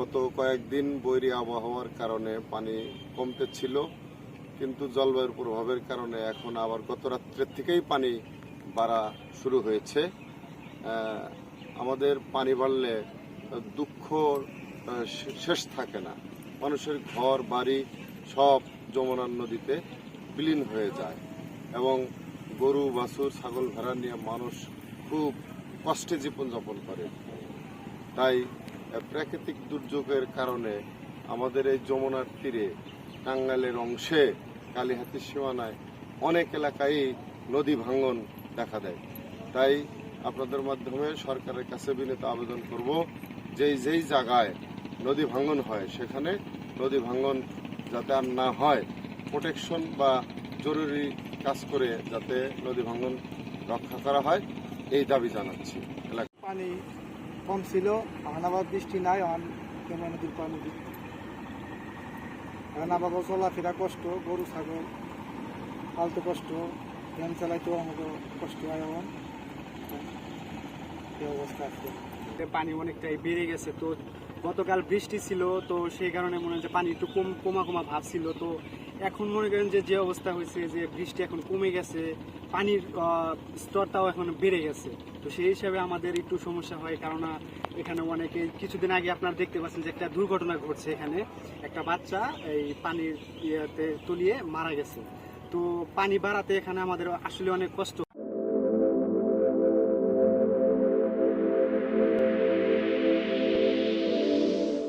গত কয়েকদিন বৈরী আবহাওয়ার কারণে পানি কমতে ছিল, কিন্তু জলবায়ুর প্রভাবের কারণে এখন আবার গত রাত্রের থেকেই পানি বাড়া শুরু হয়েছে। আমাদের পানি বাড়লে দুঃখ শেষ থাকে না। মানুষের ঘর বাড়ি সব যমুনা নদীতে বিলীন হয়ে যায় এবং গরু বাছুর ছাগল ভেড়া নিয়ে মানুষ খুব কষ্টে জীবনযাপন করে। তাই প্রাকৃতিক দুর্যোগের কারণে আমাদের এই যমুনার তীরে টাঙ্গাইলের অংশে কালিহাতির সীমানায় অনেক এলাকায় নদী ভাঙন দেখা দেয়। তাই আপনাদের মাধ্যমে সরকারের কাছে বিনীত আবেদন করব, যেই জায়গায় নদী ভাঙন হয় সেখানে নদী ভাঙন যাতে আর না হয়, প্রোটেকশন বা জরুরি কাজ করে যাতে নদী ভাঙন রক্ষা করা হয়, এই দাবি জানাচ্ছি। পানি কম ছিল, এখন আবার বৃষ্টি নাই, কেমন নদীর পানি এখন আবার চলাফেরা কষ্ট, গরু ছাগল পালতে কষ্ট, ভ্যান চালাইতেও আমাকে কষ্ট হয়। এখন এই অবস্থা আছে, পানি অনেকটাই বেড়ে গেছে। তো গতকাল বৃষ্টি ছিল, তো সেই কারণে মনে হয় যে পানি একটু কমা ভাব ছিল। তো এখন মনে করেন যে অবস্থা হয়েছে, যে বৃষ্টি এখন কমে গেছে, পানির স্তরটাও এখন বেড়ে গেছে। তো সেই হিসাবে আমাদের একটু সমস্যা হয়, কারণ এখানে অনেকে কিছুদিন আগে আপনারা দেখতে পাচ্ছেন যে একটা দুর্ঘটনা ঘটছে। এখানে একটা বাচ্চা এই পানির ইয়েতে তলিয়ে মারা গেছে। তো পানি বাড়াতে এখানে আমাদের আসলে অনেক কষ্ট।